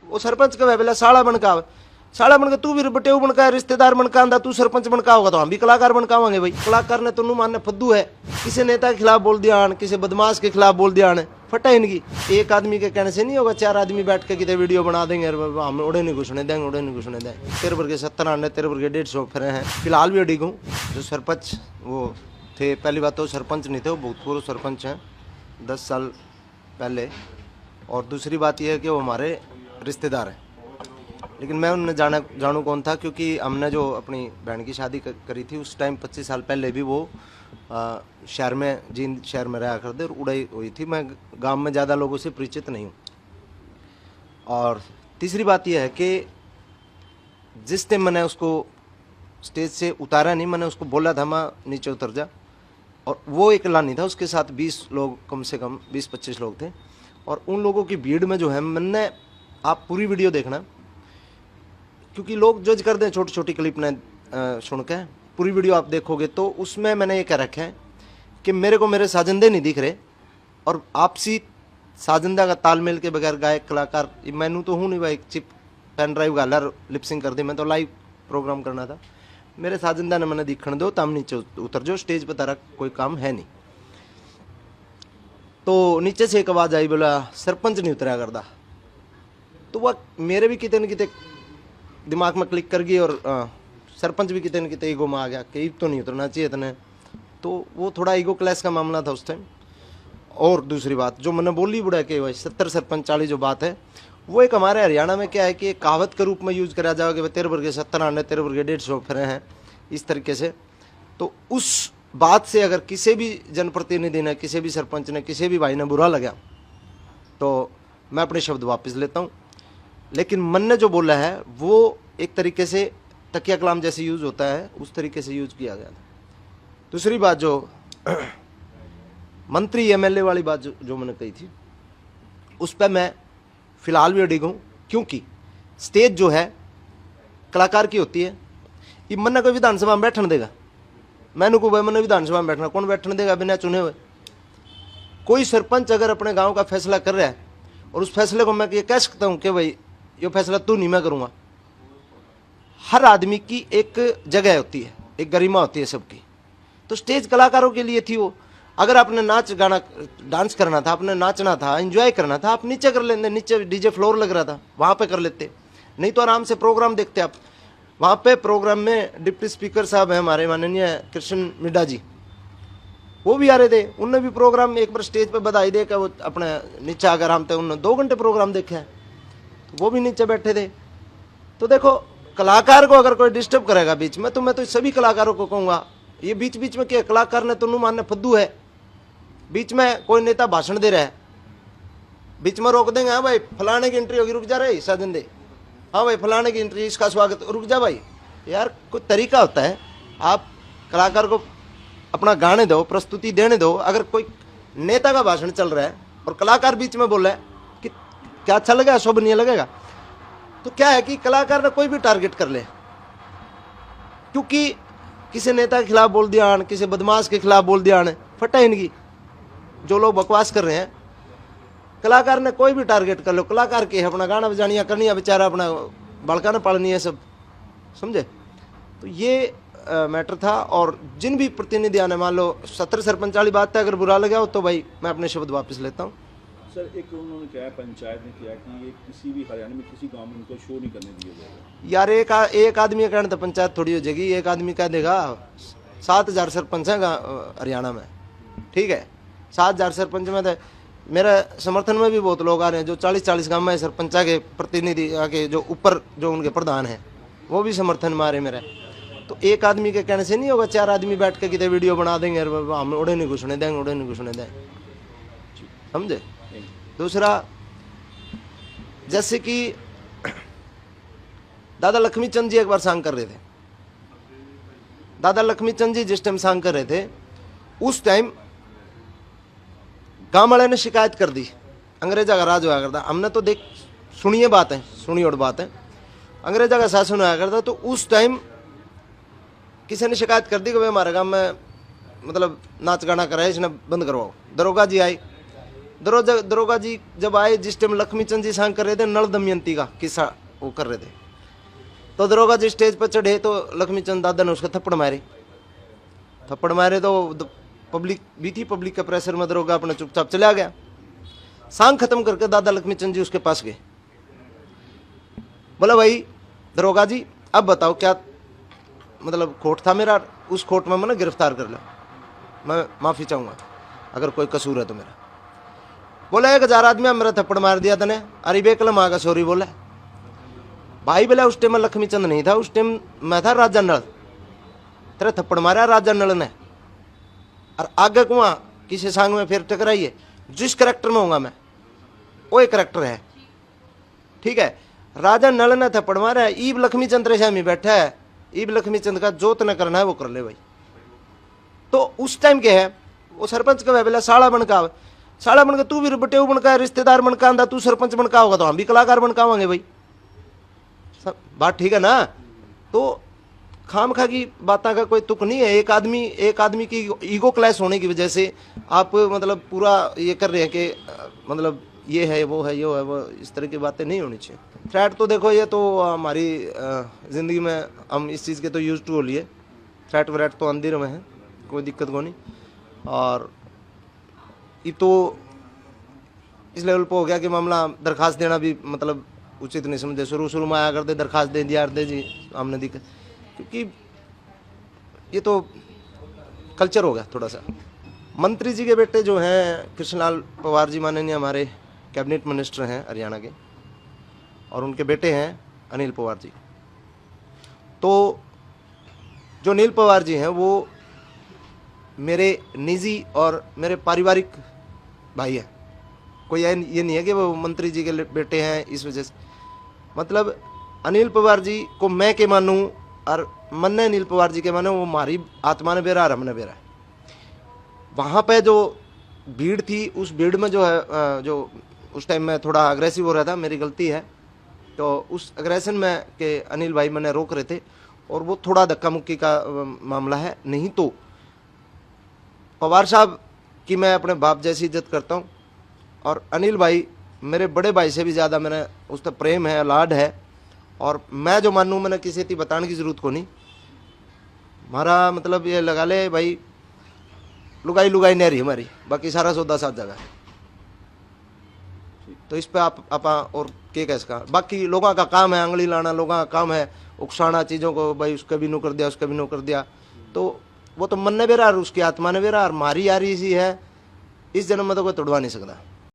वो सरपंच का बोला साला बनका, साला बनका तू भी बटेऊ बनका, रिश्तेदार बनका आंदा, तू सरपंच बनका होगा तो हम भी कलाकार बनकावांगे भाई। कलाकार ने तो मानने फद्दू है, किसी नेता के खिलाफ बोल दिया, किसी बदमाश के खिलाफ बोल दिया, फटा इनकी। एक आदमी के कहने से नहीं होगा, 4 आदमी बैठ के कितने वीडियो बना देंगे, हम उड़े नहीं घुसने देंगे, उड़े नहीं घुसने देंगे। 13 वर्ग 70 आने, 13 वर्ग 150 फिर हैं। फिलहाल भी अडिग हूँ। जो सरपंच वो थे, पहली बात तो सरपंच नहीं थे, वो भूतपूर्व सरपंच हैं 10 साल पहले, और दूसरी बात यह है कि वो हमारे रिश्तेदार हैं। लेकिन मैं उनने जानू कौन था, क्योंकि हमने जो अपनी बहन की शादी करी थी उस टाइम 25 साल पहले भी वो शहर में, जींद शहर में रहा करते और उड़ाई हुई थी। मैं गांव में ज़्यादा लोगों से परिचित नहीं हूँ। और तीसरी बात यह है कि जिस टाइम मैंने उसको स्टेज से उतारा नहीं, मैंने उसको बोला था मैं नीचे उतर जा, और वो अकेला नहीं था, उसके साथ 20 लोग, कम से कम 20-25 लोग थे। और उन लोगों की भीड़ में जो है, मैंने, आप पूरी वीडियो देखना, क्योंकि लोग जज कर दें छोटी छोटी क्लिप ने सुन के। पूरी वीडियो आप देखोगे तो उसमें मैंने ये कह रखा है कि मेरे को मेरे साजिंदे नहीं दिख रहे, और आपसी साजिंदा का तालमेल के बगैर गायक कलाकार, मैनू तो हूँ नहीं भाई, चिप पेन ड्राइव गाला लिपसिंग कर दी, मैं तो लाइव प्रोग्राम करना था। मेरे साजिंदा ने मैंने दिखण दो, तम नीचे उतर जो, स्टेज पर तारा कोई काम है नहीं। तो नीचे से एक आवाज़ आई, बोला सरपंच नहीं उतरा करता। तो वह मेरे भी कितने न कितने दिमाग में क्लिक कर गई, और सरपंच भी कितने न कितने ईगो में आ गया कि तो नहीं उतरना चाहिए इतने। तो वो थोड़ा ईगो क्लैश का मामला था उस टाइम। और दूसरी बात जो मैंने बोली बुढ़ा के भाई 70 सरपंच 40 जो बात है, वो एक हमारे हरियाणा में क्या है कि एक कहावत के रूप में यूज़ करा जाओ कि 13 वर्ग 70 आने, 13 वर्ग 150 फिर हैं, इस तरीके से। तो उस बात से अगर किसी भी जनप्रतिनिधि ने, किसी भी सरपंच ने, किसी भी भाई ने बुरा लगा तो मैं अपने शब्द वापस लेता हूँ। लेकिन मन ने जो बोला है वो एक तरीके से तकिया कलाम जैसे यूज़ होता है, उस तरीके से यूज़ किया गया था। दूसरी बात जो मंत्री एमएलए वाली बात जो मैंने कही थी, उस पर मैं फ़िलहाल भी अडिग हूँ, क्योंकि स्टेज जो है कलाकार की होती है। ये मन कोई विधानसभा में बैठने देगा, मैंने को भाई मैंने विधानसभा में बैठना, कौन बैठने देगा बिना चुने हुए। कोई सरपंच अगर अपने गाँव का फैसला कर रहा है और उस फैसले को मैं ये कह सकता हूँ कि भाई ये फैसला तू नहीं, मैं करूँगा। हर आदमी की एक जगह होती है, एक गरिमा होती है सबकी। तो स्टेज कलाकारों के लिए थी वो। अगर आपने नाच गाना डांस करना था, आपने नाचना था, एंजॉय करना था, आप नीचे कर लेते, नीचे डीजे फ्लोर लग रहा था वहाँ पे कर लेते, नहीं तो आराम से प्रोग्राम देखते आप। वहाँ पे प्रोग्राम में डिप्टी स्पीकर साहब हैं हमारे माननीय कृष्ण मिड्डा जी, वो भी आ रहे थे। उनने भी प्रोग्राम एक बार स्टेज पे बधाई दे के वो अपने नीचे आकर हम थे, उन्होंने 2 घंटे प्रोग्राम देखा है, तो वो भी नीचे बैठे थे। तो देखो कलाकार को अगर कोई डिस्टर्ब करेगा बीच में, तो मैं तो सभी कलाकारों को कहूँगा ये बीच बीच में क्या कलाकार ने तो मानने फद्दू है। बीच में कोई नेता भाषण दे रहा है, बीच में रोक देंगे, हाँ भाई फलाने की एंट्री होगी, रुक जा रही साजन दे, हाँ भाई फलाने की एंट्री, इसका स्वागत, रुक जा भाई। यार कोई तरीका होता है, आप कलाकार को अपना गाने दो, प्रस्तुति देने दो। अगर कोई नेता का भाषण चल रहा है और कलाकार बीच में बोल रहा है कि क्या अच्छा लगेगा, शोभनीय लगेगा, तो क्या है कि कलाकार ने कोई भी टारगेट कर ले, क्योंकि किसी नेता के खिलाफ बोल दिया, किसी बदमाश के खिलाफ बोल दिया, फटा इनकी। जो लोग बकवास कर रहे हैं, कलाकार ने कोई भी टारगेट कर लो, कलाकार के अपना गाना बजानिया करनी है, बेचारा अपना बड़का न पालनी है, सब समझे। तो ये मैटर था। और जिन भी प्रतिनिधियों ने, मान लो 70 सरपंच वाली बात है, अगर बुरा लगा हो तो भाई मैं अपने शब्द वापस लेता हूँ। सर एक उन्होंने कहा, पंचायत ने किया कि ये किसी भी हरियाणा में किसी गांव में इनको शो नहीं करने दिया जाएगा। यार एक आदमी का कहना तो पंचायत थोड़ी हो जाएगी। एक आदमी कह देगा 7000 सरपंच हैं हरियाणा में, ठीक है, 7000 सरपंच में तो मेरा समर्थन में भी बहुत लोग आ रहे हैं, जो 40-40 गांव में सरपंचा के प्रतिनिधि आके, जो ऊपर जो उनके प्रधान हैं, वो भी समर्थन में आ रहे मेरा। तो एक आदमी के कहने से नहीं होगा, 4 आदमी बैठ के कितने वीडियो बना देंगे, हम उड़े नहीं घुसने देंगे, उड़े नहीं घुसने देंगे, समझे। दूसरा, जैसे कि दादा लक्ष्मी चंद जी एक बार सांग कर रहे थे। दादा लक्ष्मी चंद जी जिस टाइम सांग कर रहे थे, उस टाइम गांव वाले ने शिकायत कर दी, अंग्रेजा का राज हुआ करता। हमने तो देख सुनिए बात है, सुनी और बात है, अंग्रेजा का शासन हुआ करता। तो उस टाइम किसी ने शिकायत कर दी कि भाई हमारे गांव में मतलब नाच गाना कराए, इसने बंद करवाओ। दरोगा जी आए, दरोगा जी जब आए, जिस टाइम लक्ष्मी चंद जी सांग कर रहे थे नल दमयंती का किस्सा वो कर रहे थे, तो दरोगा जी स्टेज पर चढ़े तो लक्ष्मी चंद दादा ने उसका थप्पड़ मारे तो पब्लिक भी थी, पब्लिक के प्रेशर में दरोगा अपना चुपचाप चला गया। सांग खत्म करके दादा लक्ष्मी चंद जी उसके पास गए, बोला भाई दरोगा जी अब बताओ क्या मतलब खोट था मेरा, उस खोट में मैंने गिरफ्तार कर लो, मैं माफी चाहूंगा अगर कोई कसूर है तो मेरा। बोला 1000 आदमी मेरा थप्पड़ मार दिया तने, अरे बेकलम आगा सॉरी बोला भाई। बोला उस टाइम में लक्ष्मी चंद नहीं था, उस टाइम मैं था राजा नल, तेरे थप्पड़ मारा राजा नल ने, और आगे कुआं किसी सांग में फिर टकराइए, जिस करेक्टर में होगा मैं वो एक करेक्टर है, ठीक है। राजा नल ने थप्पड़ मारा है, ईब लक्ष्मी चंद रेशामी बैठा है, ईब लक्ष्मी चंद का जो तने करना है वो कर ले भाई। तो उस टाइम के है वो सरपंच का बोला साड़ा बनका, साड़ा बनका तू भी बटेऊ बनका, रिश्तेदार बनका आंदा, तू सरपंच बनका होगा तो हम भी कलाकार बनकावांगे भाई, सब बात ठीक है ना। तो खाम खा की बातों का कोई तुक नहीं है। एक आदमी की ईगो क्लैश होने की वजह से आप मतलब पूरा ये कर रहे हैं कि मतलब ये है वो है ये है वो, इस तरह की बातें नहीं होनी चाहिए। थ्रेट तो देखो ये तो हमारी ज़िंदगी में हम इस चीज़ के तो यूज टू हो लिए, थ्रेट व्रेट तो अंधेरे में है, कोई दिक्कत को नहीं। और ये तो इस लेवल पर हो गया कि मामला दरखास्त देना भी मतलब उचित नहीं समझे, शुरू में आया करते दरखास्त दे दिया दे जी हमने दिक्कत, क्योंकि ये तो कल्चर हो गया थोड़ा सा। मंत्री जी के बेटे जो हैं कृष्णलाल पवार जी माननीय हमारे कैबिनेट मिनिस्टर हैं हरियाणा के, और उनके बेटे हैं अनिल पवार जी। तो जो अनिल पवार जी हैं वो मेरे निजी और मेरे पारिवारिक भाई हैं, कोई ये नहीं है कि वो मंत्री जी के बेटे हैं इस वजह से। मतलब अनिल पवार जी को मैं के मानूं और मन अनिल पवार जी के माने, वो हमारी आत्मा ने बेरा और हमने बेरा है। वहाँ पे जो भीड़ थी उस भीड़ में जो है जो उस टाइम में थोड़ा अग्रेसिव हो रहा था, मेरी गलती है, तो उस अग्रेशन में के अनिल भाई मैंने रोक रहे थे और वो थोड़ा धक्का मुक्की का मामला है। नहीं तो पवार साहब की मैं अपने बाप जैसी इज्जत करता हूँ, और अनिल भाई मेरे बड़े भाई से भी ज़्यादा मैंने उस पर प्रेम है, लाड है, और मैं जो मानूँ मैंने किसी की बताने की ज़रूरत को नहीं। हमारा मतलब ये लगा ले भाई लुगाई नहीं रही हमारी, बाकी सारा सौदा साथ जगह है। तो इस पे आप और क्या कह सका, बाकी लोगों का काम है आंगली लाना, लोगों का काम है उकसाना चीज़ों को, भाई उसका भी नो कर दिया उसका भी नो कर दिया, तो वो तो मन ने बेरा और उसकी आत्मा ने बेरा, और मारी यारी सी है इस जन्म में तो कोई तोड़वा नहीं सकता।